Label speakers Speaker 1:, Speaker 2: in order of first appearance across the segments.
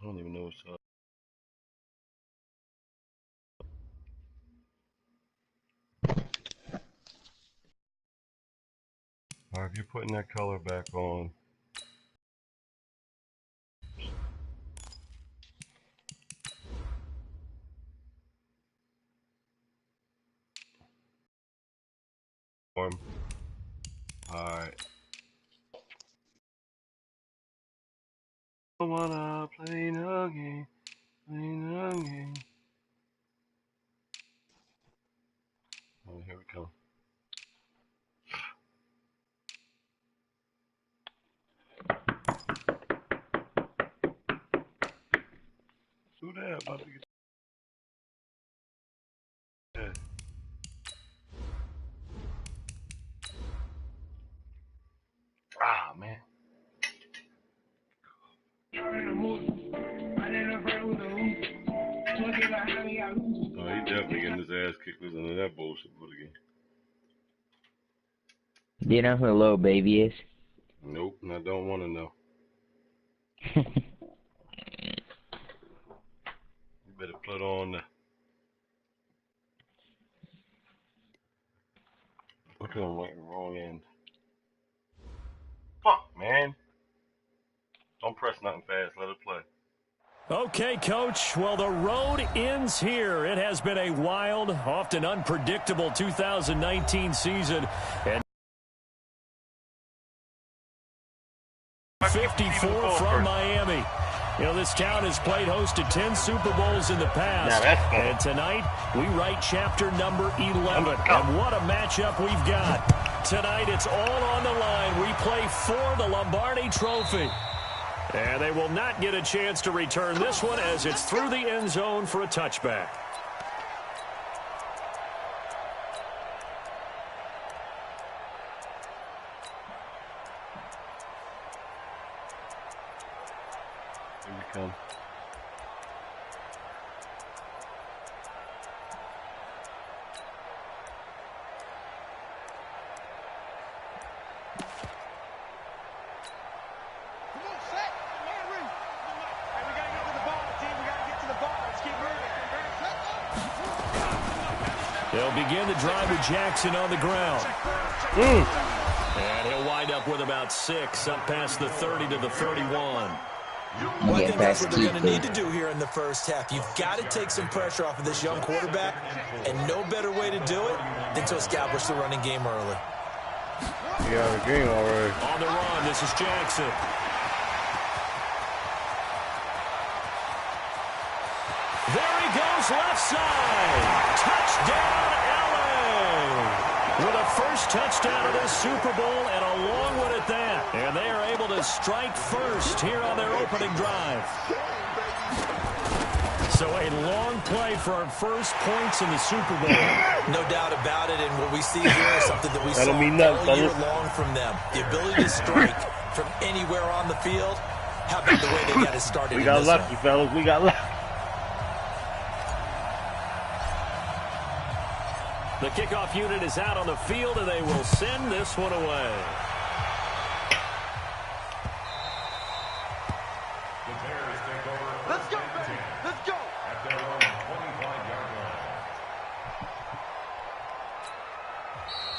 Speaker 1: don't even know what's up. Alright, if you're putting that color back on. Alright. I wanna play no game. Play no game. Oh, here we come. Who that about to get dead? Ah, man. Oh, he definitely getting his ass kicked with none of that bullshit again.
Speaker 2: Do you know who Lil Baby is?
Speaker 1: Nope, and I don't want to know. You better put on the... Look at him right the wrong end. Fuck, man. Don't press nothing fast. Let it play.
Speaker 3: Okay, Coach. Well, the road ends here. It has been a wild, often unpredictable 2019 season. And 54 from Miami. You know, this town has played host to 10 Super Bowls in the past. And tonight, we write chapter number 11. And what a matchup we've got. Tonight, it's all on the line. We play for the Lombardi Trophy. And they will not get a chance to return this one as it's through the end zone for a touchback.
Speaker 1: Here we come.
Speaker 3: They'll begin the drive with Jackson on the ground. And he'll wind up with about 6 up past the 30 to the 31.
Speaker 4: Well, I think that's what they're going to need to do here in the first half. You've got to take some pressure off of this young quarterback, and no better way to do it than to establish the running game early.
Speaker 1: He out of the game already.
Speaker 3: On the run, this is Jackson. There he goes, left side. Touchdown, LA. With a first touchdown of this Super Bowl and a long one at that. And they are able to strike first here on their opening drive. So a long play for our first points in the Super Bowl.
Speaker 4: No doubt about it, and what we see here is something that we saw all year long from them. The ability to strike from anywhere on the field. How about the way they got it started?
Speaker 1: We got lucky, fellas. We got lucky.
Speaker 3: The kickoff unit is out on the field, and they will send this one away.
Speaker 5: Let's go, baby. Let's go.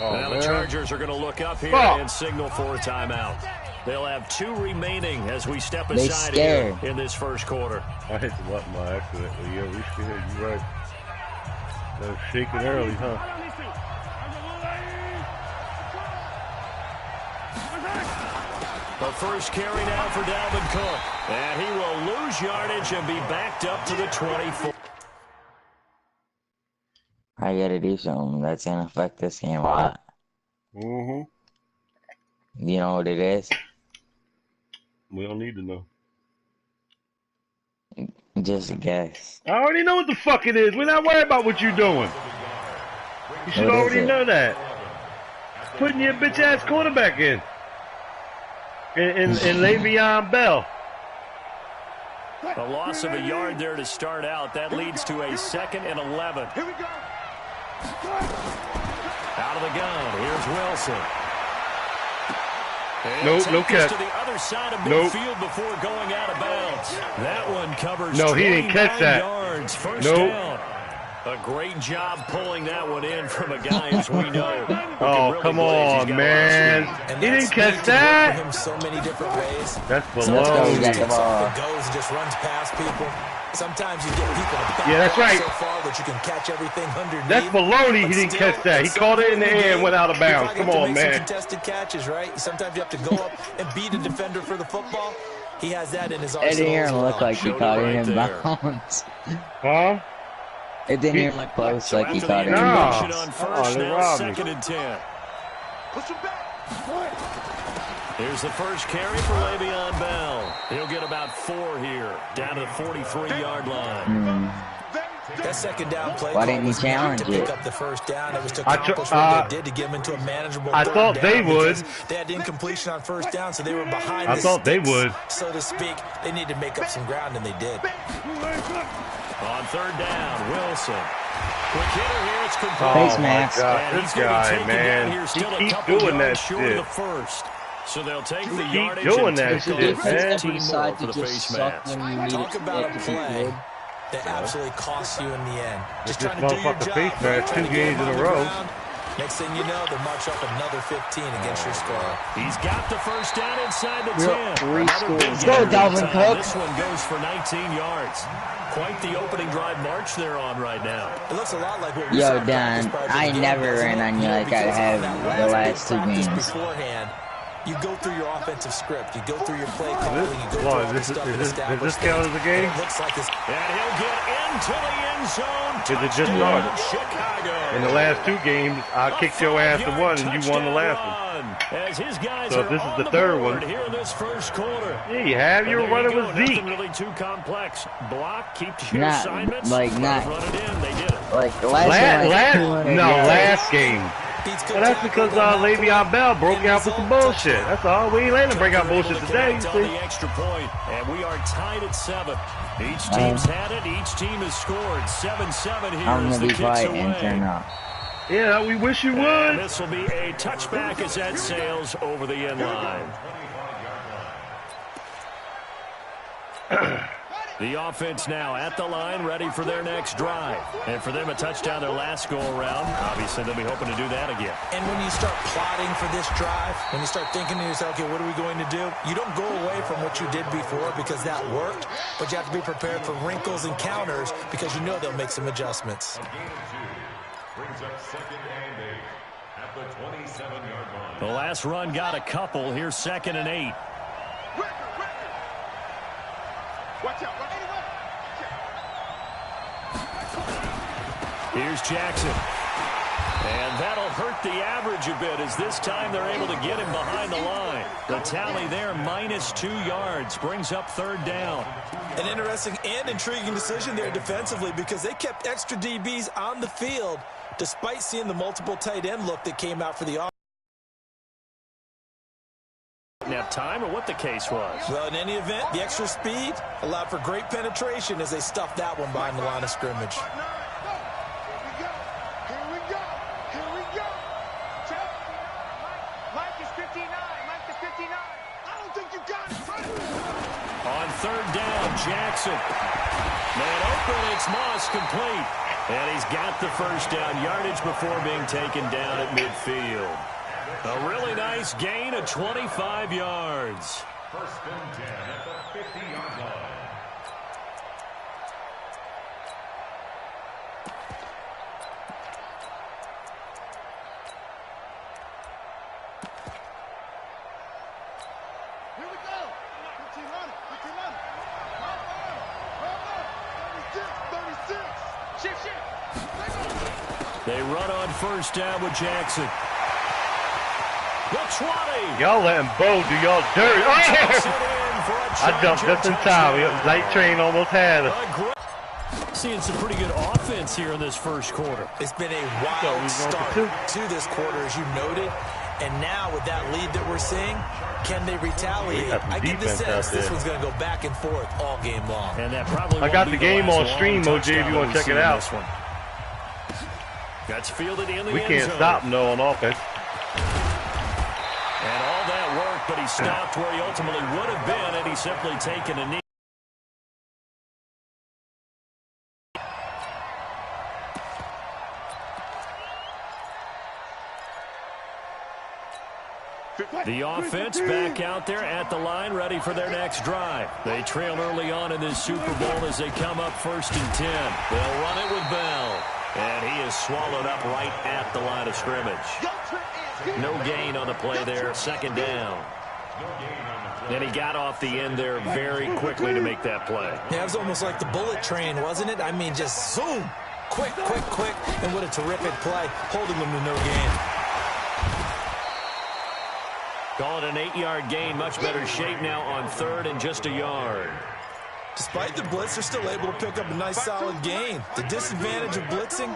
Speaker 3: Now the Chargers are going to look up here and signal for a timeout. They'll have 2 remaining as we step aside here in this first quarter.
Speaker 1: I hit the button by accident. Yeah, we scared. You're right. They're shaking early, huh?
Speaker 3: The first carry now for Dalvin Cook. And he will lose yardage and be backed up to the 24.
Speaker 2: I gotta do something that's gonna affect this game a lot. You know what it is?
Speaker 1: We don't need to know.
Speaker 2: Just a guess.
Speaker 1: I already know what the fuck it is. We're not worried about what you're doing. You should already know that. Putting your bitch ass quarterback in Le'Veon Bell.
Speaker 3: A loss of a yard there to start out. That leads to a 2nd and 11.
Speaker 5: Here we go.
Speaker 3: Out of the gun. Here's Wilson.
Speaker 1: Nope, no catch.
Speaker 3: To the other side of
Speaker 1: nope.
Speaker 3: midfield before going out of bounds. That one covers.
Speaker 1: No, he didn't catch that.
Speaker 3: Yards, first
Speaker 1: nope.
Speaker 3: down. A great job pulling that one in from a guy as we know.
Speaker 1: Oh,
Speaker 3: really
Speaker 1: come on, man. He didn't catch that.
Speaker 4: Him so many different ways.
Speaker 1: That's below.
Speaker 4: He goes and just runs past people. Sometimes you get people
Speaker 1: that's right.
Speaker 4: so far that you can catch everything underneath.
Speaker 1: That's baloney. He didn't catch that. He caught it in the air and went out of bounds. Come on, man.
Speaker 4: Contested catches, right? Sometimes you have to go up and beat a defender for the football. He has that in his arsenal.
Speaker 2: It didn't even look like he caught it in bounds.
Speaker 1: Huh?
Speaker 2: It didn't even look close like he caught it in
Speaker 3: bounds.
Speaker 2: bounds.
Speaker 3: Second and 10. Here's the first carry for Le'Veon Bell. He'll get about 4 here, down to the 43-yard line.
Speaker 4: That second down play.
Speaker 2: Why didn't he challenge
Speaker 4: to pick
Speaker 2: it?
Speaker 4: up the first down. It was to accomplish what they did to get him into a manageable
Speaker 1: I thought they would.
Speaker 4: They had incompletion on first down, so they were behind
Speaker 1: I
Speaker 4: the
Speaker 1: thought they
Speaker 4: sticks,
Speaker 1: would.
Speaker 4: so to speak. They needed to make up some ground, and they did.
Speaker 3: On third down, Wilson. Quick hitter here, it's complete.
Speaker 2: Face mask.
Speaker 1: This guy, man. He keeps doing that shit.
Speaker 3: So they'll take the
Speaker 1: keep
Speaker 3: yardage
Speaker 1: doing
Speaker 3: and
Speaker 1: that
Speaker 3: take
Speaker 1: shit,
Speaker 3: man.
Speaker 5: Decide to just suck when you need
Speaker 4: Talk
Speaker 5: it.
Speaker 4: about a play that absolutely costs you in the end. Just
Speaker 1: This
Speaker 4: trying to do your
Speaker 1: motherfucker
Speaker 4: job.
Speaker 1: face mask 2 games in a
Speaker 4: the
Speaker 1: row.
Speaker 4: ground. Next thing you know, they'll march up another 15 against your score.
Speaker 3: He's got the first down inside the 10.
Speaker 5: Three scores.
Speaker 2: Go, Dalvin Cook.
Speaker 3: This one goes for 19 yards. Quite the opening drive march they're on right now.
Speaker 4: It looks a lot like what we
Speaker 2: Yo,
Speaker 4: saw
Speaker 2: Dan, I never ran on you like I have the last 2 games.
Speaker 4: Beforehand, you go through your offensive script, you go through your play calling, you go through all the stuff that
Speaker 1: Does this count as a game?
Speaker 4: It looks like this.
Speaker 3: And he'll get into the end zone.
Speaker 1: Is it just started?
Speaker 3: Chicago.
Speaker 1: In the last 2 games, I kicked your ass to 1 and you won the last one.
Speaker 3: As his guys
Speaker 1: So if this is the third one,
Speaker 3: here in this first quarter.
Speaker 1: Yeah, you have. You're running with Zeke.
Speaker 3: Nothing really too complex. Block, keep your
Speaker 2: Not,
Speaker 3: assignments.
Speaker 2: like, not,
Speaker 3: run it in. They did it.
Speaker 2: like, last game.
Speaker 1: Well, that's because Le'Veon Bell broke out with some bullshit. That's all. We ain't letting him break out bullshit today.
Speaker 3: On the extra point, and we are tied at 7. Each team's had it. Each team has scored. 7-7 here.
Speaker 2: I'm gonna be quiet and turn off.
Speaker 1: Yeah, we wish you would.
Speaker 3: This will be a touchback as that sails over the end line. The offense now at the line, ready for their next drive. And for them, a touchdown their last go-around. Obviously, they'll be hoping to do that again.
Speaker 4: And when you start plotting for this drive, when you start thinking to yourself, okay, what are we going to do? You don't go away from what you did before because that worked, but you have to be prepared for wrinkles and counters because you know they'll make some adjustments.
Speaker 3: The last run got a couple. Here's 2nd and 8. Here's Jackson. And that'll hurt the average a bit as this time they're able to get him behind the line. The tally there, -2 yards, brings up 3rd down.
Speaker 4: An interesting and intriguing decision there defensively because they kept extra DBs on the field despite seeing the multiple tight end look that came out for the offense.
Speaker 3: Have time or what the case was.
Speaker 4: Well, in any event, the extra speed allowed for great penetration as they stuffed that one behind the line of scrimmage.
Speaker 3: On 3rd down, Jackson. Man open, it's Moss complete. And he's got the first down yardage before being taken down at midfield. A really nice gain of 25 yards. 1st and 10 at the 50-yard line.
Speaker 6: Here we go. 1500. 36. Shift.
Speaker 3: They run on 1st down with Jackson. The 20.
Speaker 1: Y'all let him bow do y'all dirty. Oh! I jumped just in time. Night train almost had us.
Speaker 3: Seeing some pretty good offense here in this first quarter.
Speaker 4: It's been a wild start to this quarter, as you noted. And now with that lead that we're seeing, can they retaliate? I get the sense this one's going to go back and forth all game long.
Speaker 3: And that probably
Speaker 1: I got the game on stream, OJ, if you want to check it out.
Speaker 3: That's fielded in the
Speaker 1: We
Speaker 3: end
Speaker 1: can't
Speaker 3: zone.
Speaker 1: stop no on offense.
Speaker 3: And all that work, but stopped where he ultimately would have been had he simply taken a knee. The offense back out there at the line, ready for their next drive. They trail early on in this Super Bowl as they come up 1st and 10. They'll run it with Bell. And he is swallowed up right at the line of scrimmage. No gain on the play there, 2nd down. And he got off the end there very quickly to make that play.
Speaker 4: Yeah, it was almost like the bullet train, wasn't it? I mean, just zoom. Quick, quick, quick. And what a terrific play, holding them to no gain.
Speaker 3: Call it an 8-yard gain. Much better shape now on 3rd and just a yard.
Speaker 4: Despite the blitz, they're still able to pick up a nice solid gain. The disadvantage of blitzing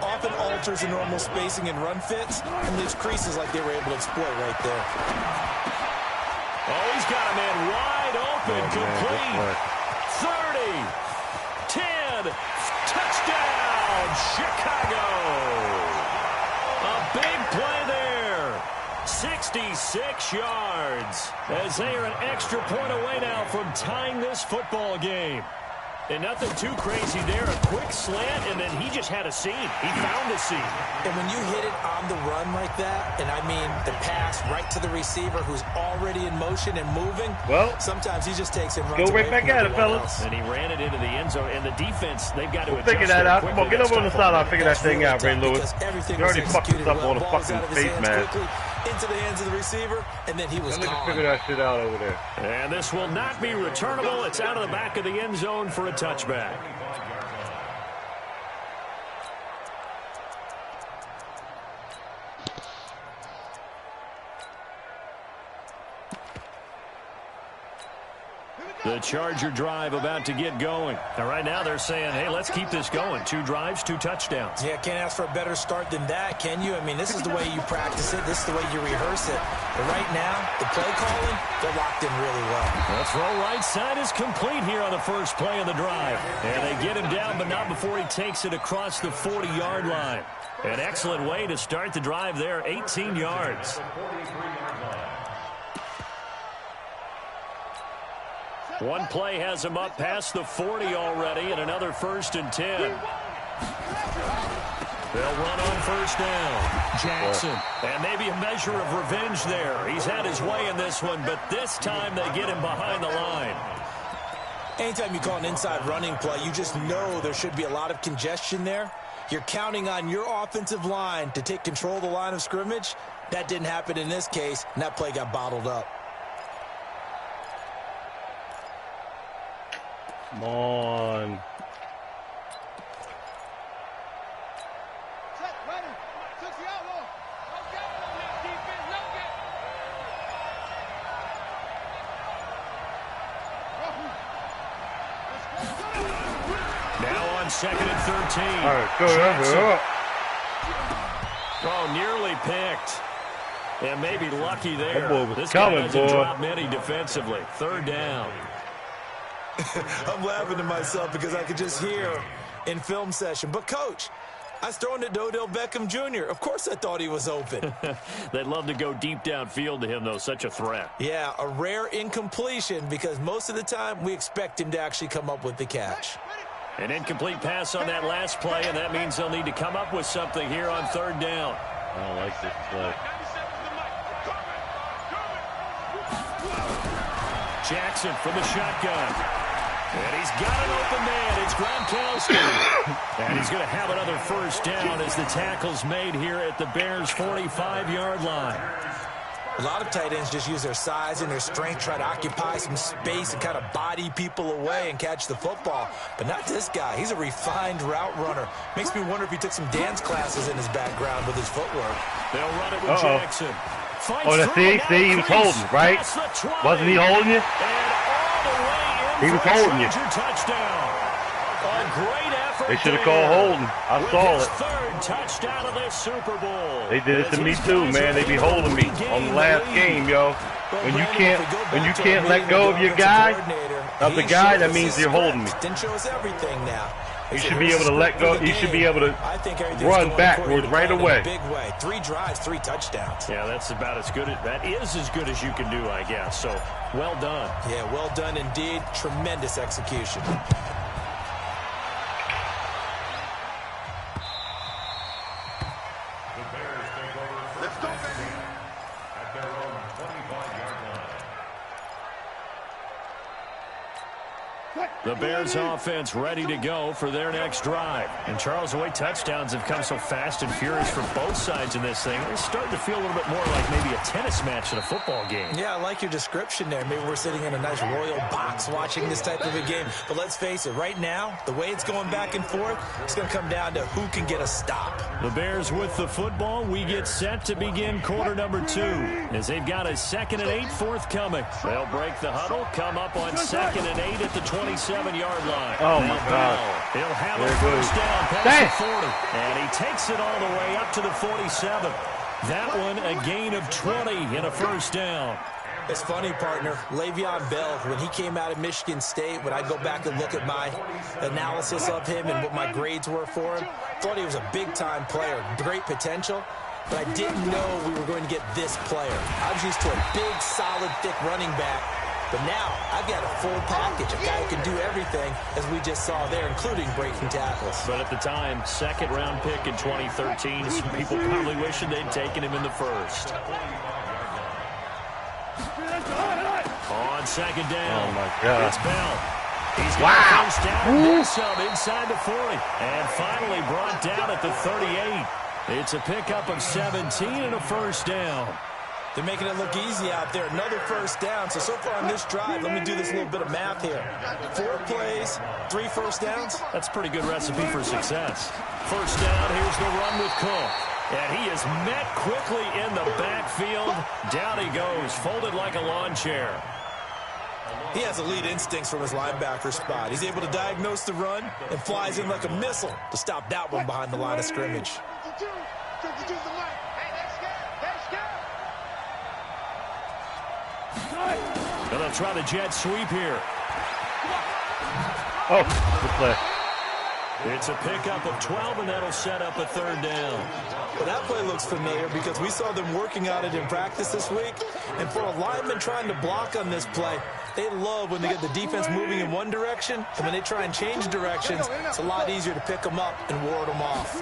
Speaker 4: often alters the normal spacing and run fits and leaves creases like they were able to exploit right there.
Speaker 3: Oh, he's got a man wide open, complete. 30, 10, touchdown, Chicago. A big play there. 66 yards as they are an extra point away now from tying this football game. And nothing too crazy there. A quick slant, and then he just had a seam. He found a seam.
Speaker 4: And when you hit it on the run like that, and I mean the pass right to the receiver who's already in motion and moving,
Speaker 1: well,
Speaker 4: sometimes he just takes it and runs
Speaker 1: go right
Speaker 4: away
Speaker 1: back
Speaker 4: from
Speaker 1: at it, fellas.
Speaker 4: else.
Speaker 3: And he ran it into the end zone. And the defense, they've got to adjust.
Speaker 1: Figure that out.
Speaker 3: quickly.
Speaker 1: Come on, get over on the sideline. Figure that thing out, Ray Lewis. You already fucked us up on the fucking face mask.
Speaker 4: Into the hands of the receiver, and then he was gone.
Speaker 1: Figure that shit out over there.
Speaker 3: And this will not be returnable. It's out of the back of the end zone for a touchback. The Charger drive about to get going. And right now they're saying, hey, let's keep this going. 2 drives, 2 touchdowns.
Speaker 4: Yeah, can't ask for a better start than that, can you? I mean, this is the way you practice it. This is the way you rehearse it. But right now, the play calling, they're locked in really well.
Speaker 3: The throw right side is complete here on the first play of the drive. And they get him down, but not before he takes it across the 40-yard line. An excellent way to start the drive there, 18 yards. One play has him up past the 40 already, and another 1st and 10. They'll run on 1st down. Jackson. And maybe a measure of revenge there. He's had his way in this one, but this time they get him behind the line.
Speaker 4: Anytime you call an inside running play, you just know there should be a lot of congestion there. You're counting on your offensive line to take control of the line of scrimmage. That didn't happen in this case, and that play got bottled up.
Speaker 1: Come on.
Speaker 3: Now on 2nd and 13.
Speaker 1: All right, go ahead.
Speaker 3: Oh, nearly picked. And maybe lucky there.
Speaker 1: That boy was
Speaker 3: this
Speaker 1: coming,
Speaker 3: guy doesn't
Speaker 1: boy.
Speaker 3: drop many defensively. 3rd down.
Speaker 4: I'm laughing to myself because I could just hear in film session. But, Coach, I was throwing it to Odell Beckham Jr. Of course I thought he was open.
Speaker 3: They'd love to go deep downfield to him, though. Such a threat.
Speaker 4: Yeah, a rare incompletion because most of the time we expect him to actually come up with the catch.
Speaker 3: An incomplete pass on that last play, and that means they'll need to come up with something here on 3rd down.
Speaker 1: I don't like this play.
Speaker 3: Jackson from the shotgun. And he's got an open man. It's Gronkowski. And he's going to have another 1st down as the tackle's made here at the Bears' 45-yard line.
Speaker 4: A lot of tight ends just use their size and their strength, try to occupy some space and kind of body people away and catch the football. But not this guy. He's a refined route runner. Makes me wonder if he took some dance classes in his background with his footwork.
Speaker 3: They'll run it with Jackson.
Speaker 1: Oh, see, he was holding, right? Wasn't he holding you? He was holding you.
Speaker 3: Touchdown. A great effort.
Speaker 1: They should have called holding. I saw it.
Speaker 3: 3rd touchdown of this Super Bowl.
Speaker 1: They did it to me too, man. They be holding me on the last game, yo. When you can't let go of your guy, of the guy, that means you're holding me.
Speaker 4: Didn't show us everything now.
Speaker 1: You should be able to let go. You should be able to run backwards right away.
Speaker 4: Big way. 3 drives, 3 touchdowns.
Speaker 3: Yeah, that's about as good. That is as good as you can do, I guess. So, well done.
Speaker 4: Yeah, well done indeed. Tremendous execution.
Speaker 6: Let's go, baby.
Speaker 7: At their own 25-yard line.
Speaker 3: The Bears offense ready to go for their next drive. And Charles, the way touchdowns have come so fast and furious for both sides in this thing, it's starting to feel a little bit more like maybe a tennis match in a football game.
Speaker 4: Yeah, I like your description there. Maybe we're sitting in a nice royal box watching this type of a game. But let's face it, right now, the way it's going back and forth, it's going to come down to who can get a stop.
Speaker 3: The Bears with the football. We get set to begin quarter number 2 as they've got a 2nd and 8 forthcoming. They'll break the huddle, come up on 2nd and 8 at the 27-yard line.
Speaker 1: Oh, my God.
Speaker 3: He'll have
Speaker 1: There
Speaker 3: a
Speaker 1: it
Speaker 3: first
Speaker 1: goes.
Speaker 3: down past
Speaker 1: Dang.
Speaker 3: the 40. And he takes it all the way up to the 47. That one a gain of 20 and a first down.
Speaker 4: It's funny, partner. Le'Veon Bell, when he came out of Michigan State, when I go back and look at my analysis of him and what my grades were for him, thought he was a big-time player, great potential, but I didn't know we were going to get this player. I was used to a big, solid, thick running back, but now I've got a full package, a guy who can do everything, as we just saw there, including breaking tackles.
Speaker 3: But at the time, 2nd-round pick in 2013, some people probably wishing they'd taken him in the first. On 2nd down,
Speaker 1: Oh, my God.
Speaker 3: it's Bell. He's got a first down and then some inside the 40. And finally brought down at the 38. It's a pickup of 17 and a first down.
Speaker 4: They're making it look easy out there. Another first down. So far on this drive, let me do this little bit of math here. 4 plays, 3 first downs.
Speaker 3: That's a pretty good recipe for success. First down, here's the run with Cook. And he is met quickly in the backfield. Down he goes, folded like a lawn chair.
Speaker 4: He has elite instincts from his linebacker spot. He's able to diagnose the run and flies in like a missile to stop that one behind the line of scrimmage.
Speaker 6: 52's the mic. Hey, let's go.
Speaker 3: And they'll try the jet sweep here.
Speaker 1: Oh, good play.
Speaker 3: It's a pickup of 12, and that'll set up a 3rd down.
Speaker 4: Well, that play looks familiar because we saw them working on it in practice this week. And for a lineman trying to block on this play, they love when they get the defense moving in one direction, and when they try and change directions, it's a lot easier to pick them up and ward them off.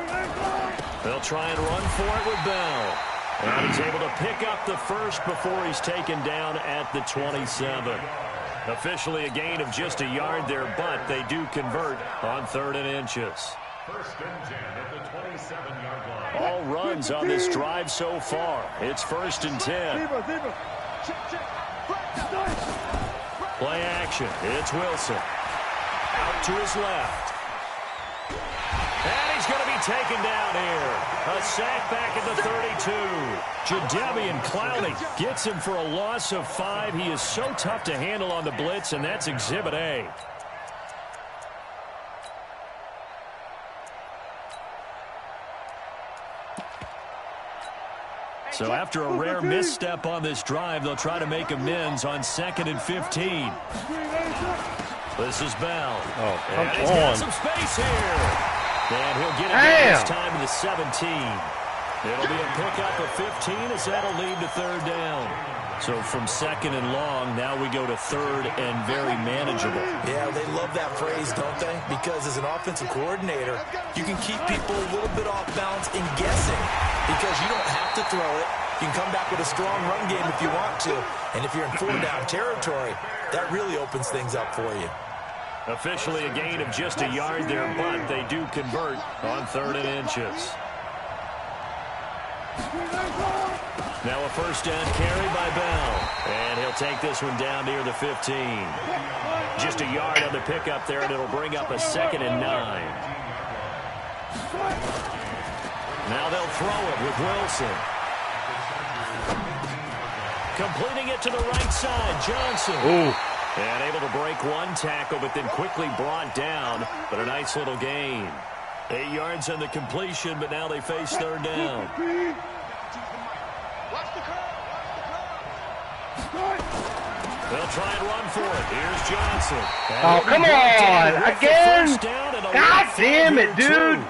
Speaker 3: They'll try and run for it with Bell. And he's able to pick up the first before he's taken down at the 27. Officially a gain of just a yard there, but they do convert on 3rd and inches.
Speaker 7: 1st and 10 at the 27-yard line.
Speaker 3: All runs on this drive so far. It's 1st and 10. Play action. It's Wilson. Out to his left. And he's going to be taken down here. A sack back at the 32. Jadeveon Clowney gets him for a loss of 5. He is so tough to handle on the blitz, and that's Exhibit A. So after a rare misstep on this drive, they'll try to make amends on 2nd and 15. This is Bell.
Speaker 1: Oh, come
Speaker 3: and he's got
Speaker 1: on.
Speaker 3: some space here. And he'll get it down this time to the 17. It'll be a pickup of 15 as that'll lead to 3rd down. So from 2nd and long, now we go to 3rd and very manageable.
Speaker 4: Yeah, they love that phrase, don't they? Because as an offensive coordinator, you can keep people a little bit off balance and guessing because you don't have to throw it. You can come back with a strong run game if you want to. And if you're in 4-down territory, that really opens things up for you.
Speaker 3: Officially a gain of just a yard there, but they do convert on 3rd and inches. Now a first down carry by Bell. And he'll take this one down near the 15. Just a yard on the pickup there, and it'll bring up a 2nd and 9. Now they'll throw it with Wilson. Completing it to the right side, Johnson.
Speaker 1: Ooh.
Speaker 3: And able to break one tackle, but then quickly brought down. But a nice little gain. 8 yards on the completion, but now they face 3rd down.
Speaker 6: Watch the curve.
Speaker 3: They'll try and run for it. Here's Johnson.
Speaker 1: Oh, come on. Again. God damn it, dude.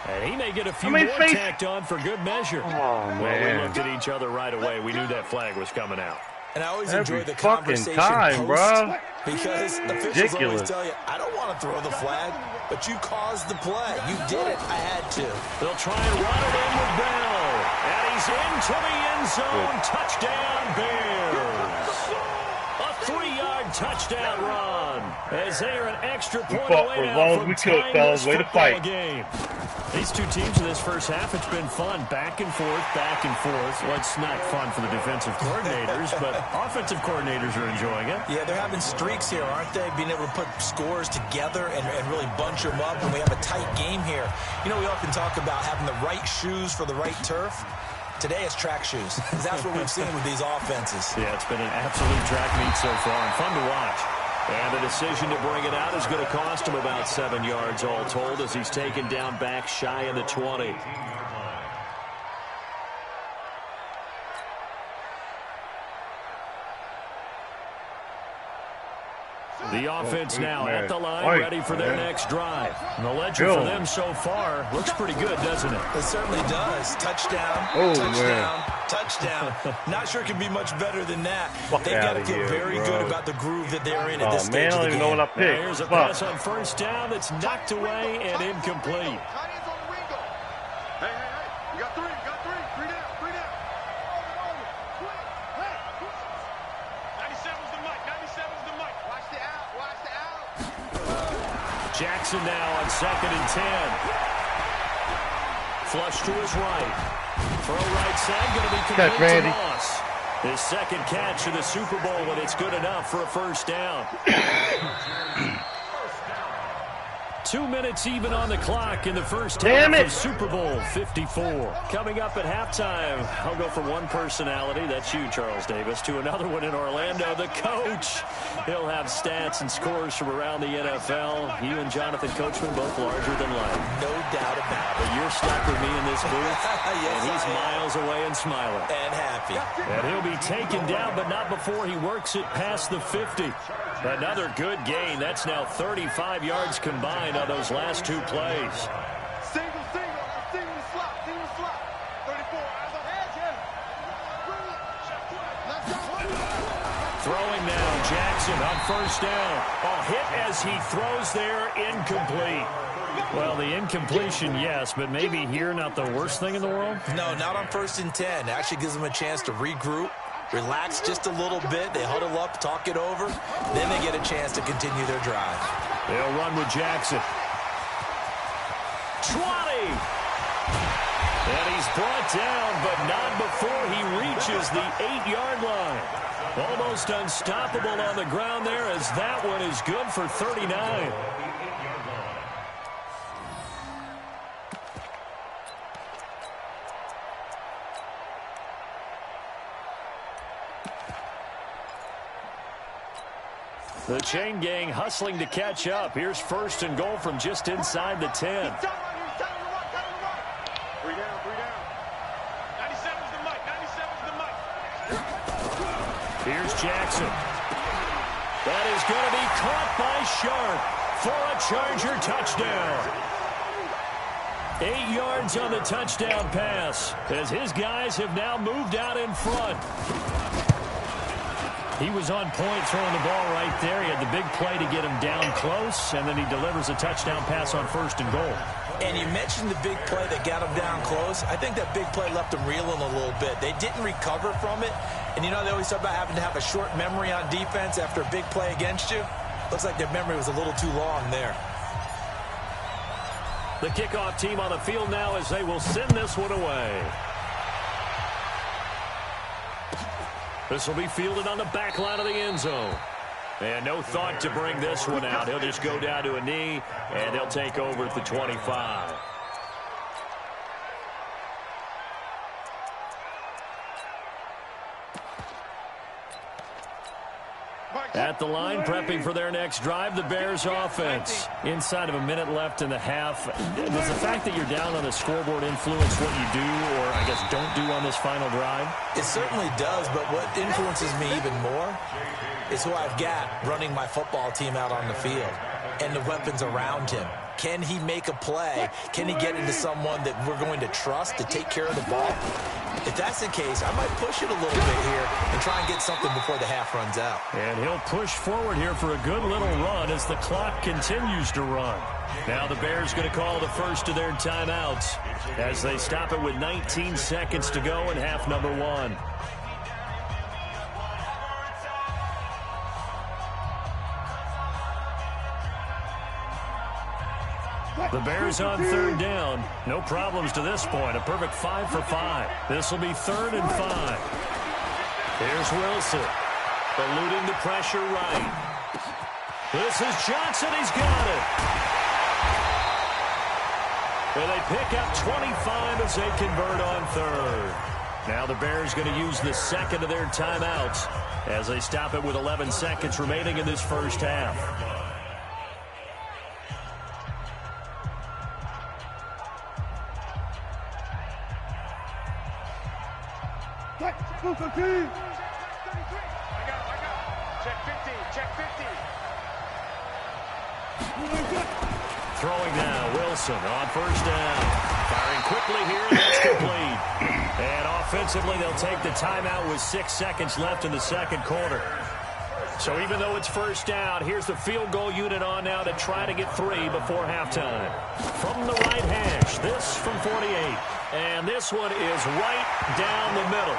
Speaker 3: And he may get a few more tacked on for good measure.
Speaker 1: Oh,
Speaker 3: well,
Speaker 1: man.
Speaker 3: we looked at each other right away. We knew that flag was coming out.
Speaker 4: And I always
Speaker 1: Every
Speaker 4: enjoy the
Speaker 1: fucking
Speaker 4: conversation
Speaker 1: time, bro.
Speaker 4: because officials always tell you, I don't want to throw the flag, but you caused the play. You did it. I had to.
Speaker 3: They'll try and run it in with Bell. And he's into the end zone. Touchdown, Bears. A 3-yard touchdown run. As they are an extra point away now from tying this football game. These two teams in this first half, it's been fun. Back and forth, back and forth. Well, it's not fun for the defensive coordinators, but offensive coordinators are enjoying it.
Speaker 4: Yeah, they're having streaks here, aren't they? Being able to put scores together and really bunch them up, and we have a tight game here. You know, we often talk about having the right shoes for the right turf. Today it's track shoes. That's what we've seen with these offenses.
Speaker 3: Yeah, it's been an absolute track meet so far and fun to watch. And the decision to bring it out is going to cost him about 7 yards all told as he's taken down back shy of the 20. The offense now at the line, ready for their next drive. And the ledger for them so far looks pretty good, doesn't it?
Speaker 4: It certainly does. Touchdown, touchdown. Not sure it can be much better than that. They've got to feel very good about the groove that they're in at this stage of the game.
Speaker 1: I don't even know what I picked.
Speaker 3: Now here's a pass on first down that's knocked away and incomplete.
Speaker 6: Hey, you got three. Three down. 97's the mic. Watch the out.
Speaker 3: Jackson now on 2nd and 10. Flush to his right. Throw right side, going to be complete to Moss. His second catch of the Super Bowl, and it's good enough for a first down. 2 minutes even on the clock in the first half of Super Bowl 54. Coming up at halftime, I'll go from one personality, that's you, Charles Davis, to another one in Orlando, the coach. He'll have stats and scores from around the NFL. You and Jonathan Coachman, both larger than life.
Speaker 4: No doubt about it.
Speaker 3: But you're stuck with me in this booth, and he's miles away and smiling.
Speaker 4: And happy.
Speaker 3: And he'll be taken down, but not before he works it past the 50. Another good gain. That's now 35 yards combined on those last two plays.
Speaker 6: Single slot. 34, eyes on edge,
Speaker 3: Throwing now, Jackson on first down. A hit as he throws there, incomplete. Well, the incompletion, yes, but maybe here not the worst thing in the world?
Speaker 4: No, not on 1st and 10. Actually gives them a chance to regroup. Relax just a little bit. They huddle up, talk it over. Then they get a chance to continue their drive.
Speaker 3: They'll run with Jackson. 20! And he's brought down, but not before he reaches the 8-yard line. Almost unstoppable on the ground there as that one is good for 39. The chain gang hustling to catch up. Here's 1st and goal from just inside the 10.
Speaker 6: 3 down. 97's the mic.
Speaker 3: Here's Jackson. That is going to be caught by Sharp for a Charger touchdown. 8 yards on the touchdown pass as his guys have now moved out in front. He was on point throwing the ball right there. He had the big play to get him down close, and then he delivers a touchdown pass on 1st and goal.
Speaker 4: And you mentioned the big play that got him down close. I think that big play left him reeling a little bit. They didn't recover from it. And, you know, they always talk about having to have a short memory on defense after a big play against you. Looks like their memory was a little too long there.
Speaker 3: The kickoff team on the field now as they will send this one away. This will be fielded on the back line of the end zone. And no thought to bring this one out. He'll just go down to a knee, and they'll take over at the 25. At the line, prepping for their next drive, the Bears offense. Inside of a minute left in the half, does the fact that you're down on the scoreboard influence what you do, or I guess don't do on this final drive?
Speaker 4: It certainly does, but what influences me even more is who I've got running my football team out on the field and the weapons around him. Can he make a play? Can he get into someone that we're going to trust to take care of the ball? If that's the case, I might push it a little bit here and try and get something before the half runs out.
Speaker 3: And he'll push forward here for a good little run as the clock continues to run. Now the Bears going to call the first of their timeouts as they stop it with 19 seconds to go in half number 1. The Bears on third down. No problems to this point. A perfect 5 for 5. This will be 3rd and 5. Here's Wilson. Eluding the pressure right. This is Johnson. He's got it. And they pick up 25 as they convert on 3rd. Now the Bears going to use the second of their timeouts as they stop it with 11 seconds remaining in this first half.
Speaker 6: I got him. Check 50. Check 50.
Speaker 3: Throwing now, Wilson on first down. Firing quickly here, and that's complete. And offensively, they'll take the timeout with 6 seconds left in the second quarter. So even though it's first down, here's the field goal unit on now to try to get 3 before halftime. From the right hash, this from 48. And this one is right down the middle.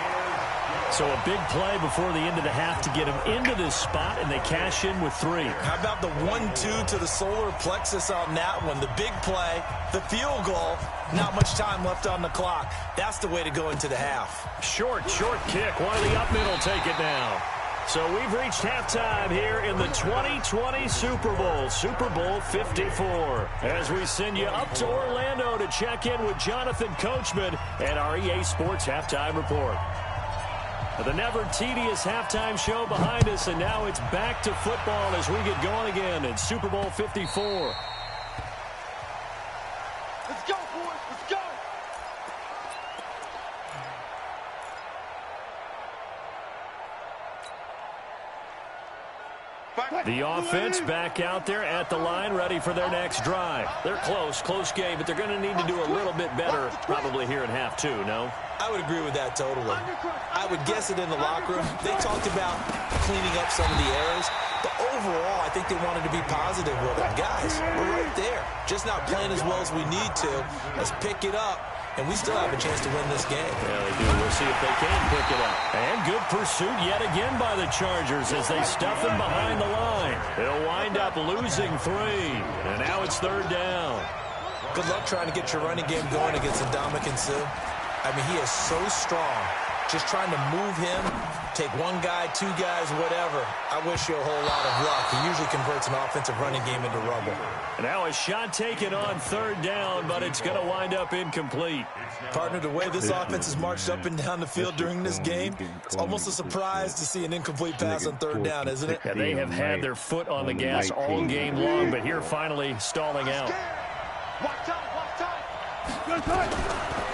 Speaker 3: So a big play before the end of the half to get him into this spot, and they cash in with 3.
Speaker 4: How about the 1-2 to the solar plexus on that one? The big play, the field goal, not much time left on the clock. That's the way to go into the half.
Speaker 3: Short kick. One of the up middle take it down. So we've reached halftime here in the 2020 Super Bowl, Super Bowl 54. As we send you up to Orlando to check in with Jonathan Coachman and our EA Sports Halftime Report. The never tedious halftime show behind us, and now it's back to football as we get going again in Super Bowl 54.
Speaker 6: Let's go, boys. Let's go.
Speaker 3: The offense back out there at the line, ready for their next drive. They're close game, but they're going to need to do a little bit better probably here in half 2, no?
Speaker 4: I would agree with that totally. I would guess it in the locker room. They talked about cleaning up some of the errors, but overall, I think they wanted to be positive with it. Guys, we're right there. Just not playing as well as we need to. Let's pick it up, and we still have a chance to win this game.
Speaker 3: Yeah, they do. We'll see if they can pick it up. And good pursuit yet again by the Chargers as they stuff him behind the line. They'll wind up losing 3, and now it's 3rd down.
Speaker 4: Good luck trying to get your running game going against Ndamukong Suh. I mean, he is so strong. Just trying to move him, take 1 guy, 2 guys, whatever. I wish you a whole lot of luck. He usually converts an offensive running game into rubble.
Speaker 3: Now a shot taken on 3rd down, but it's going to wind up incomplete.
Speaker 4: Partner, the way this offense has marched up and down the field during this game, it's almost a surprise to see an incomplete pass on 3rd down, isn't it?
Speaker 3: Yeah, they have had their foot on the gas all game long, but here finally stalling out.
Speaker 6: Watch out.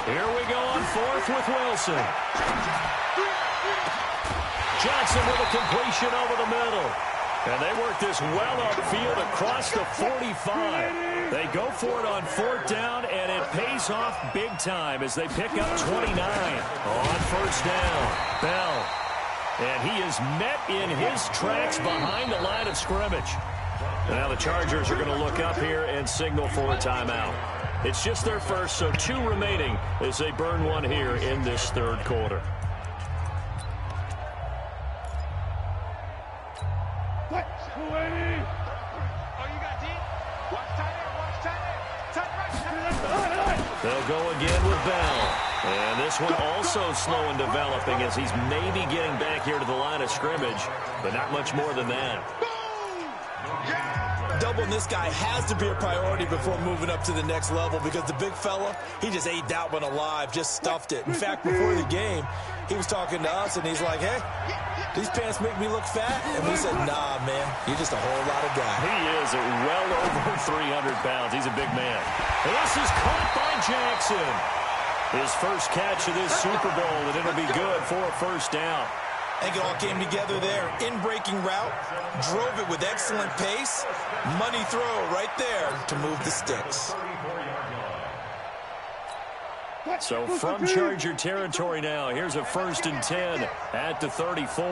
Speaker 3: Here we go on 4th with Wilson. Johnson with a completion over the middle. And they work this well upfield across the 45. They go for it on 4th down, and it pays off big time as they pick up 29 on 1st down. Bell. And he is met in his tracks behind the line of scrimmage. And now the Chargers are going to look up here and signal for a timeout. It's just their first, so 2 remaining as they burn 1 here in this 3rd quarter. They'll go again with Bell. And this one also slow in developing as he's maybe getting back here to the line of scrimmage, but not much more than that.
Speaker 4: Doubling this guy has to be a priority before moving up to the next level because the big fella, he just ate that one alive, just stuffed it. In fact, before the game, he was talking to us, and he's like, hey, these pants make me look fat? And we said, nah, man, you're just a whole lot of guy.
Speaker 3: He is well over 300 pounds. He's a big man. And this is caught by Jackson. His first catch of this Super Bowl, and it'll be good for a first down.
Speaker 4: I think it all came together there. In-breaking route, drove it with excellent pace. Money throw right there to move the sticks.
Speaker 3: So from Charger territory now, here's a 1st and 10 at the 34.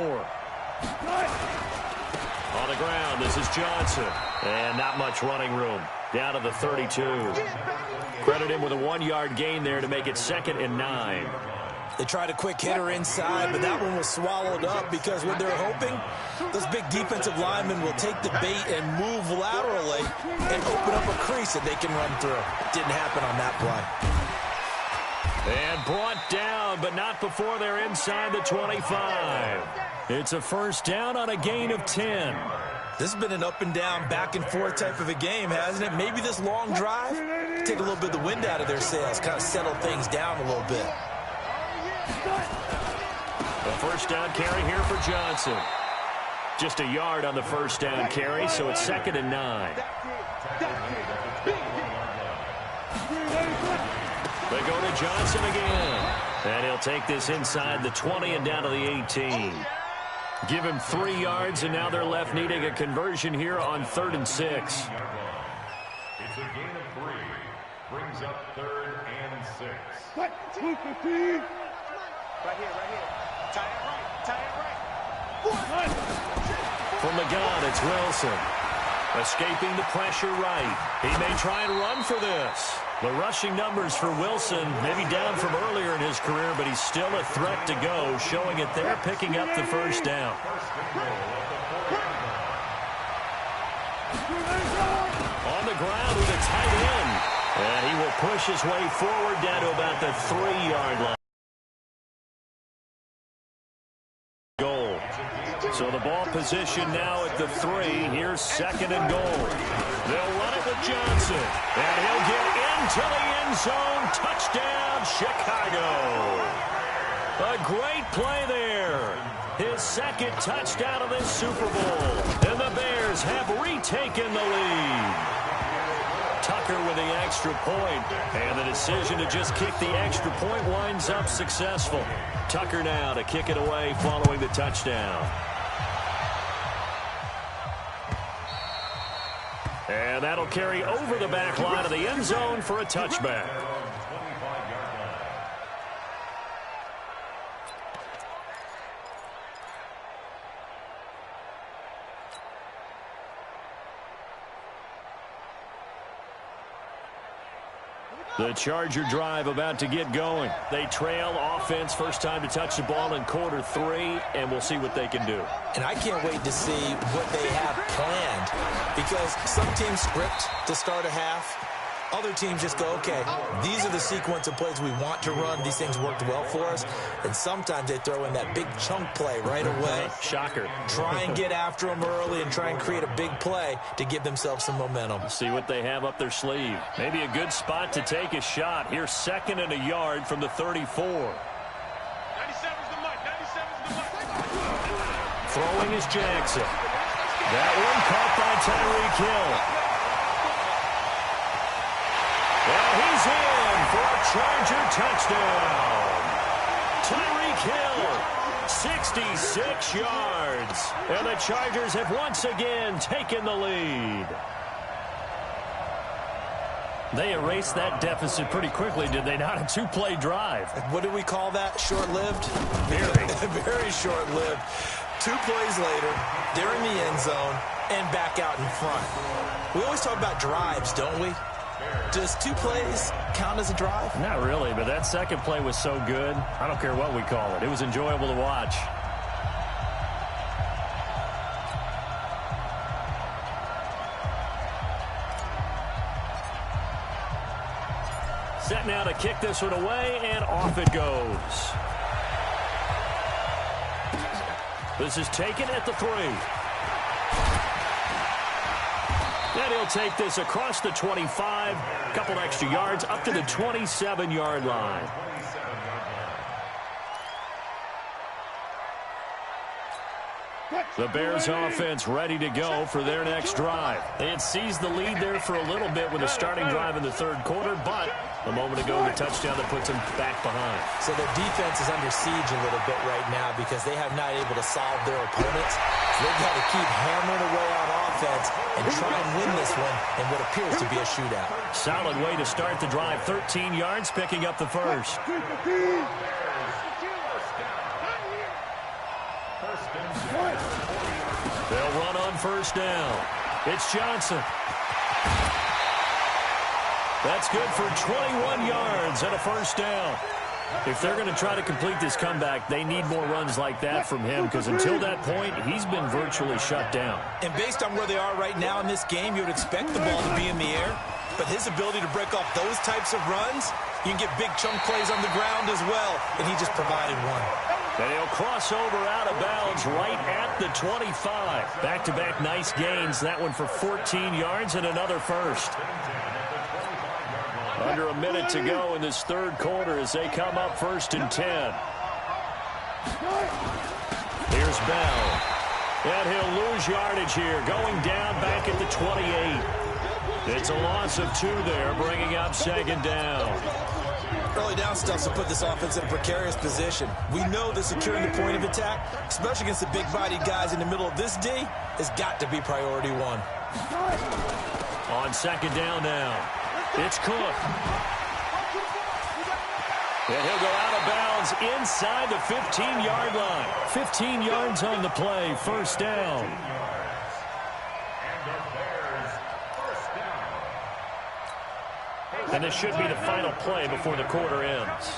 Speaker 3: On the ground, this is Johnson. And not much running room. Down to the 32. Credit him with a 1-yard gain there to make it 2nd and 9.
Speaker 4: They tried a quick hitter inside, but that one was swallowed up because what they're hoping, those big defensive linemen will take the bait and move laterally and open up a crease that they can run through. Didn't happen on that play.
Speaker 3: And brought down, but not before they're inside the 25. It's a first down on a gain of 10.
Speaker 4: This has been an up and down, back and forth type of a game, hasn't it? Maybe this long drive, take a little bit of the wind out of their sails, kind of settle things down a little bit.
Speaker 3: A first down carry here for Johnson. Just a yard on the first down carry, so it's 2nd and 9. They go to Johnson again. And he'll take this inside the 20 and down to the 18. Give him 3 yards, and now they're left needing a conversion here on 3rd and 6.
Speaker 7: It's a gain of 3. Brings up 3rd and 6.
Speaker 6: Right here, right here. Tie it right.
Speaker 3: From the gun, it's Wilson. Escaping the pressure right. He may try and run for this. The rushing numbers for Wilson may be down from earlier in his career, but he's still a threat to go, showing it there, picking up the first down. On the ground with a tight end. And he will push his way forward down to about the 3-yard line. Goal. So the ball position now at the 3. Here's 2nd and goal. They'll run it with Johnson. And he'll get into the end zone. Touchdown, Chicago. A great play there. His 2nd touchdown of this Super Bowl. And the Bears have retaken the lead. Tucker with the extra point, and the decision to just kick the extra point winds up successful. Tucker now to kick it away following the touchdown. And that'll carry over the back line of the end zone for a touchback. The Charger drive about to get going. They trail offense, first time to touch the ball in quarter 3, and we'll see what they can do.
Speaker 4: And I can't wait to see what they have planned, because some teams script to start a half. Other teams just go, okay, these are the sequence of plays we want to run. These things worked well for us. And sometimes they throw in that big chunk play right away.
Speaker 3: Shocker.
Speaker 4: Try and get after them early and try and create a big play to give themselves some momentum.
Speaker 3: See what they have up their sleeve. Maybe a good spot to take a shot. Here's 2nd and a yard from the 34.
Speaker 6: 97's the mic. 97's the mic.
Speaker 3: Throwing is Jackson. That one caught by Tyreek Hill. Well, he's in for a Charger touchdown. Tyreek Hill, 66 yards. And the Chargers have once again taken the lead. They erased that deficit pretty quickly, did they not? A 2-play drive.
Speaker 4: What do we call that? Short-lived?
Speaker 3: Very.
Speaker 4: Very short-lived. 2 plays later, they're in the end zone and back out in front. We always talk about drives, don't we? Does 2 plays count as a drive?
Speaker 3: Not really, but that second play was so good. I don't care what we call it. It was enjoyable to watch. Set now to kick this one away, and off it goes. This is taken at the 3. And he'll take this across the 25, a couple extra yards up to the 27-yard line. The Bears offense ready to go for their next drive. They had seized the lead there for a little bit with a starting drive in the third quarter, but a moment ago the touchdown that puts them back behind.
Speaker 4: So their defense is under siege a little bit right now because they have not able to solve their opponents. So they've got to keep hammering away on offense and try and win this one in what appears to be a shootout.
Speaker 3: Solid way to start the drive. 13 yards, picking up the first. They'll run on first down. It's Johnson. That's good for 21 yards and a first down. If they're going to try to complete this comeback, they need more runs like that from him because until that point, he's been virtually shut down.
Speaker 4: And based on where they are right now in this game, you would expect the ball to be in the air. But his ability to break off those types of runs, you can get big chunk plays on the ground as well, and he just provided one.
Speaker 3: And he'll cross over out of bounds right at the 25. Back-to-back nice gains. That one for 14 yards and another first. Under a minute to go in this third quarter as they come up 1st and 10. Here's Bell. And he'll lose yardage here, going down back at the 28. It's a loss of 2 there, bringing up 2nd down.
Speaker 4: Early down stuff to put this offense in a precarious position. We know that securing the point of attack, especially against the big-bodied guys in the middle of this D, has got to be priority 1.
Speaker 3: On 2nd down now, it's Cook. And he'll go out of bounds inside the 15-yard line. 15 yards on the play, 1st down. And this should be the final play before the quarter ends.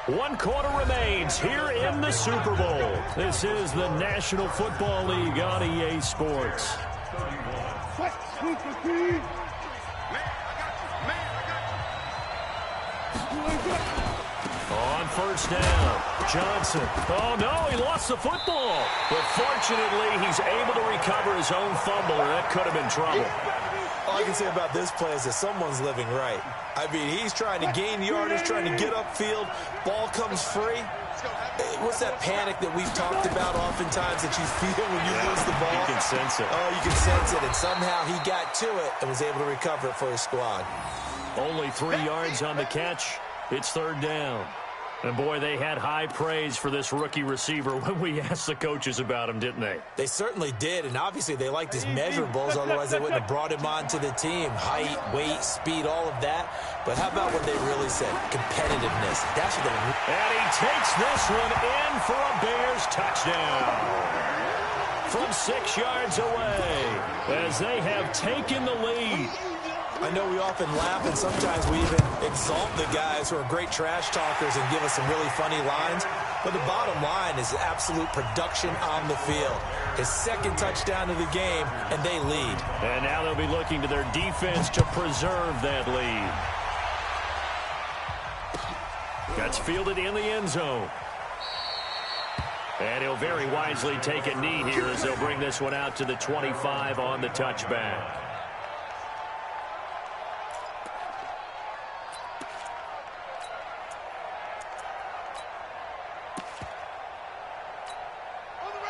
Speaker 3: 1 quarter remains here in the Super Bowl. This is the National Football League on EA Sports. On 1st down, Johnson. Oh, no, he lost the football. But fortunately, he's able to recover his own fumble, or that could have been trouble.
Speaker 4: All I can say about this play is that someone's living right. I mean, he's trying to gain yardage, trying to get upfield. Ball comes free. What's that panic that we've talked about oftentimes that you feel when you lose the ball?
Speaker 3: You can sense it.
Speaker 4: Oh, you can sense it. And somehow he got to it and was able to recover it for his squad.
Speaker 3: Only 3 yards on the catch. It's 3rd down. And, boy, they had high praise for this rookie receiver when we asked the coaches about him, didn't they?
Speaker 4: They certainly did, and obviously they liked his measurables, otherwise they wouldn't have brought him onto the team. Height, weight, speed, all of that. But how about what they really said? Competitiveness. That's what they...
Speaker 3: And he takes this one in for a Bears touchdown. From 6 yards away as they have taken the lead.
Speaker 4: I know we often laugh and sometimes we even exalt the guys who are great trash talkers and give us some really funny lines. But the bottom line is absolute production on the field. His 2nd touchdown of the game, and they lead.
Speaker 3: And now they'll be looking to their defense to preserve that lead. Gets fielded in the end zone. And he'll very wisely take a knee here as they'll bring this one out to the 25 on the touchback.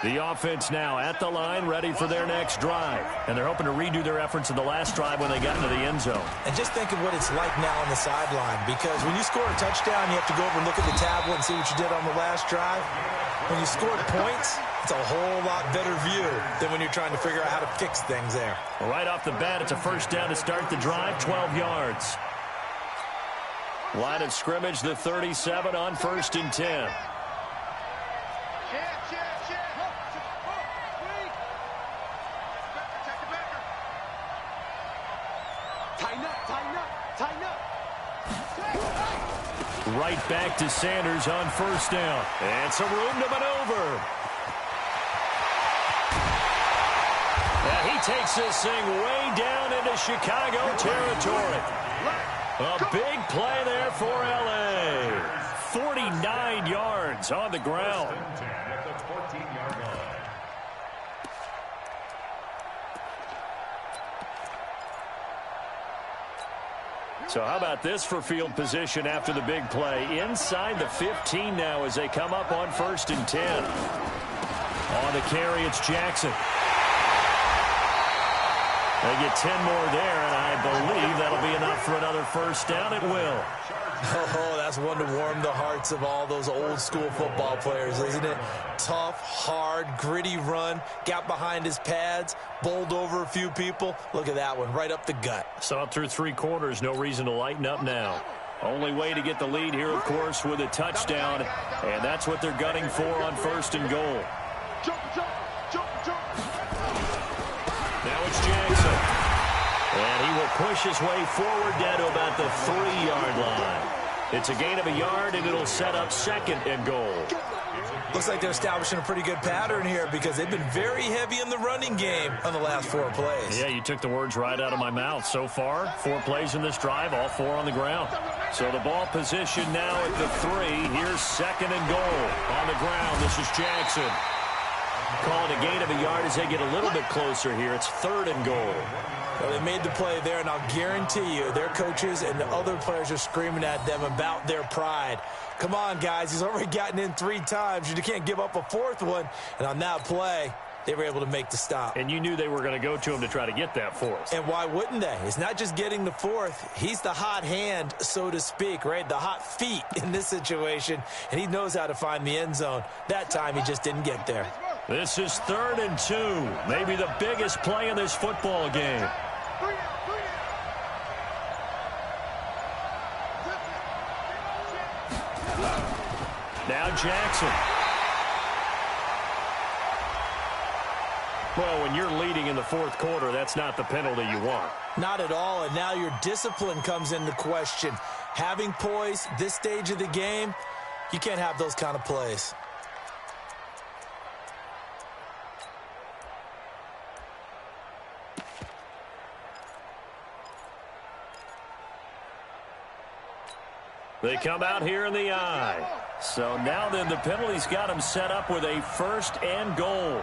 Speaker 3: The offense now at the line, ready for their next drive. And they're hoping to redo their efforts in the last drive when they got into the end zone.
Speaker 4: And just think of what it's like now on the sideline, because when you score a touchdown, you have to go over and look at the tablet and see what you did on the last drive. When you scored points, it's a whole lot better view than when you're trying to figure out how to fix things there.
Speaker 3: Well, right off the bat, it's a 1st down to start the drive, 12 yards. Line of scrimmage, the 37 on 1st and 10. Right back to Sanders on 1st down. And some room to maneuver. And he takes this thing way down into Chicago territory. A big play there for L.A. 49 yards on the ground. So how about this for field position after the big play? Inside the 15 now as they come up on 1st and 10. On the carry, it's Jackson. They get 10 more there, and I believe that'll be enough for another first down. It will.
Speaker 4: Oh, that's one to warm the hearts of all those old-school football players, isn't it? Tough, hard, gritty run, got behind his pads, bowled over a few people. Look at that one, right up the gut.
Speaker 3: Saw it through 3 quarters, no reason to lighten up now. Only way to get the lead here, of course, with a touchdown, and that's what they're gunning for on 1st and goal. Now it's Jackson. And he will push his way forward down to about the 3-yard line. It's a gain of a yard, and it'll set up 2nd and goal.
Speaker 4: Looks like they're establishing a pretty good pattern here because they've been very heavy in the running game on the last 4 plays.
Speaker 3: Yeah, you took the words right out of my mouth. So far, 4 plays in this drive, all 4 on the ground. So the ball position now at the 3. Here's 2nd and goal. On the ground, this is Jackson. Call it a gain of a yard as they get a little bit closer here. It's 3rd and goal.
Speaker 4: Well, they made the play there, and I'll guarantee you their coaches and the other players are screaming at them about their pride. Come on, guys. He's already gotten in 3 times. You can't give up a 4th one. And on that play, they were able to make the stop.
Speaker 3: And you knew they were going to go to him to try to get that 4th.
Speaker 4: And why wouldn't they? It's not just getting the 4th. He's the hot hand, so to speak, right? The hot feet in this situation. And he knows how to find the end zone. That time, he just didn't get there.
Speaker 3: This is 3rd and 2. Maybe the biggest play in this football game. Now Jackson. Well, when you're leading in the 4th quarter, that's not the penalty you want.
Speaker 4: Not at all, and now your discipline comes into question. Having poise this stage of the game, you can't have those kind of plays.
Speaker 3: They come out here in the eye. So now then the penalty's got them set up with a 1st and goal.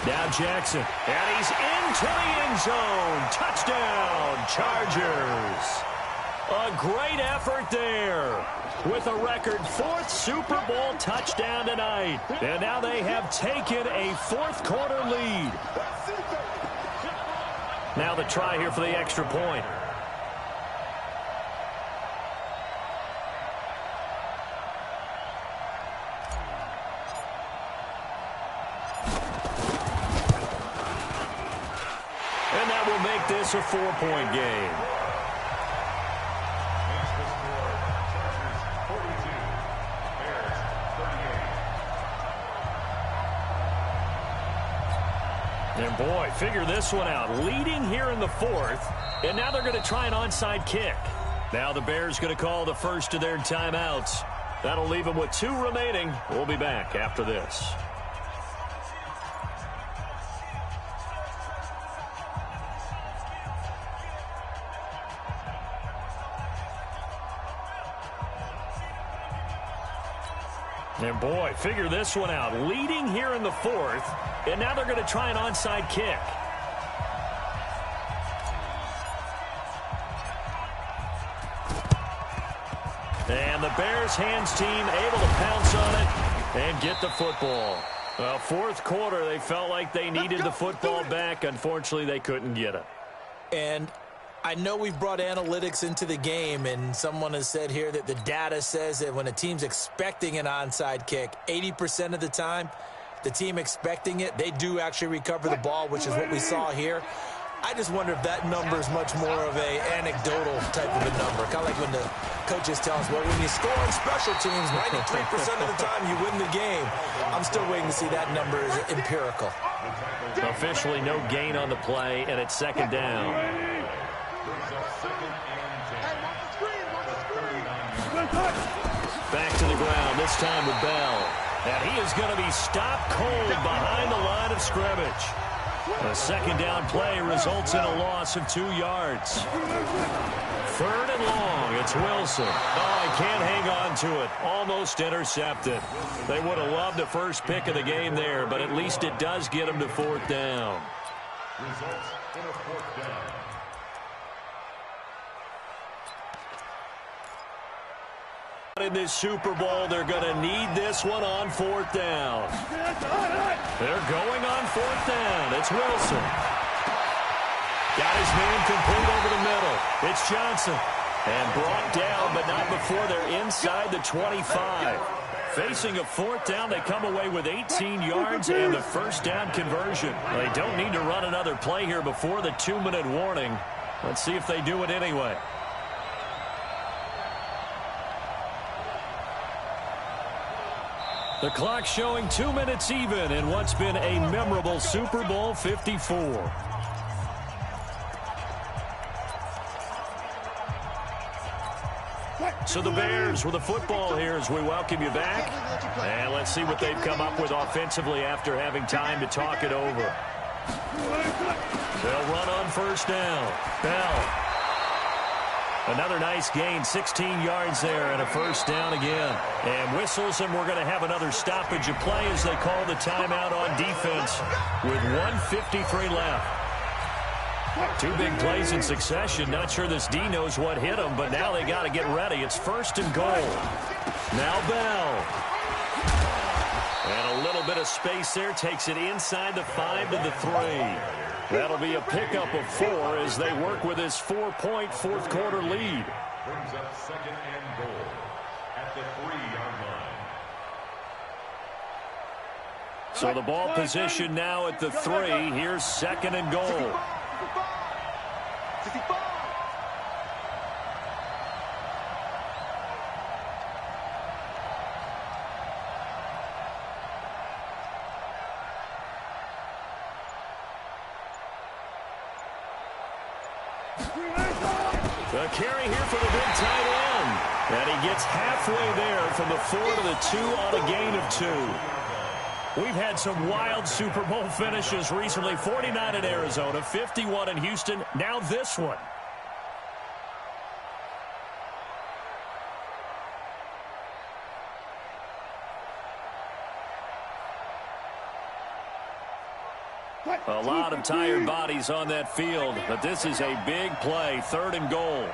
Speaker 3: Now Jackson. And he's into the end zone. Touchdown, Chargers. A great effort there. With a record 4th Super Bowl touchdown tonight. And now they have taken a 4th quarter lead. Now the try here for the extra point. And that will make this a 4-point game. And boy, figure this one out. Leading here in the 4th, and now they're going to try an onside kick. Now the Bears going to call the first of their timeouts. That'll leave them with 2 remaining. We'll be back after this. And boy, figure this one out. Leading here in the 4th, and now they're going to try an onside kick. And the Bears hands team able to pounce on it and get the football. Well, 4th quarter, they felt like they needed the football back. Unfortunately, they couldn't get it.
Speaker 4: And I know we've brought analytics into the game, and someone has said here that the data says that when a team's expecting an onside kick, 80% of the time, the team expecting it, they do actually recover the ball, which is what we saw here. I just wonder if that number is much more of a anecdotal type of a number. Kind of like when the coaches tell us, well, when you score on special teams, 93% of the time you win the game. I'm still waiting to see that number is empirical.
Speaker 3: Officially no gain on the play, and it's 2nd down. Back to the ground, this time with Bell. And he is going to be stopped cold behind the line of scrimmage. A second down play results in a loss of 2 yards. 3rd and long. It's Wilson. Oh, he can't hang on to it. Almost intercepted. They would have loved the first pick of the game there, but at least it does get them to 4th down.
Speaker 7: Results in a 4th down.
Speaker 3: In this Super Bowl, they're going to need this one on 4th down. They're going on 4th down. It's Wilson. Got his man complete over the middle. It's Johnson. And brought down, but not before they're inside the 25. Facing a 4th down, they come away with 18 yards and the 1st down conversion. They don't need to run another play here before the 2-minute warning. Let's see if they do it anyway. The clock showing 2 minutes even in what's been a memorable Super Bowl 54. So the Bears with the football here as we welcome you back. And let's see what they've come up with offensively after having time to talk it over. They'll run on 1st down. Bell. Another nice gain, 16 yards there and a 1st down again. And whistles, and we're going to have another stoppage of play as they call the timeout on defense with 1:53 left. 2 big plays in succession. Not sure this D knows what hit them, but now they got to get ready. It's 1st and goal. Now Bell. And a little bit of space there. Takes it inside the 5 to the 3. That'll be a pickup of 4 as they work with his 4-point 4th quarter lead.
Speaker 7: Brings up 2nd and goal at the 3-yard line.
Speaker 3: So the ball position now at the 3. Here's 2nd and goal. The carry here for the big tight end. And he gets halfway there from the 4 to the 2 on a gain of 2. We've had some wild Super Bowl finishes recently. 49 in Arizona, 51 in Houston, now this one. A lot of tired bodies on that field, but this is a big play, 3rd and goal.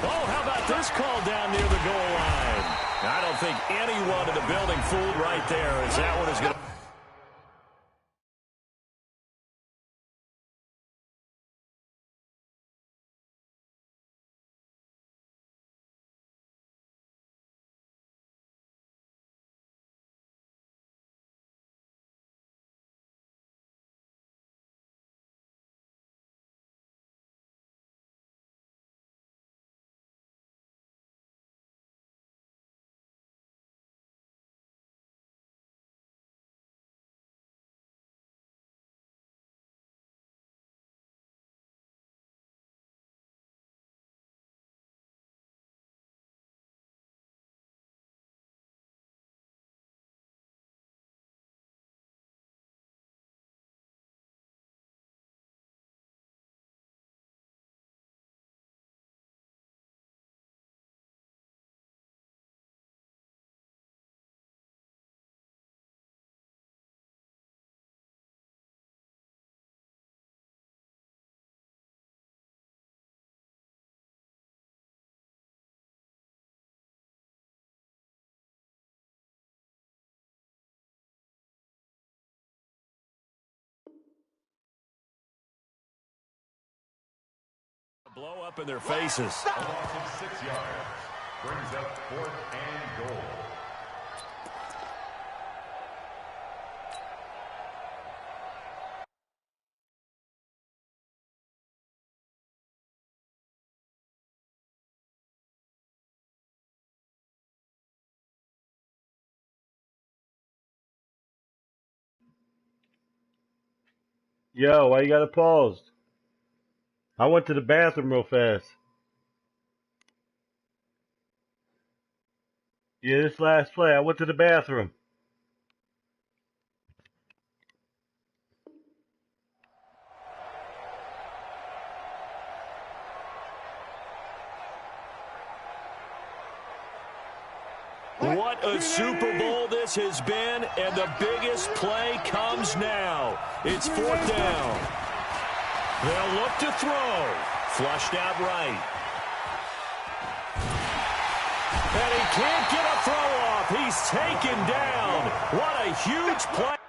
Speaker 3: Oh, how about this call down near the goal line? I don't think anyone in the building fooled right there as that one is going to... blow up in their faces.
Speaker 7: A loss of 6 yards. Brings up 4th and goal.
Speaker 1: Yo, why you got it paused? I went to the bathroom real fast. Yeah, this last play, I went to the bathroom.
Speaker 3: What a Super Bowl this has been, and the biggest play comes now. It's 4th down. They'll look to throw. Flushed out right. And he can't get a throw off. He's taken down. What a huge play.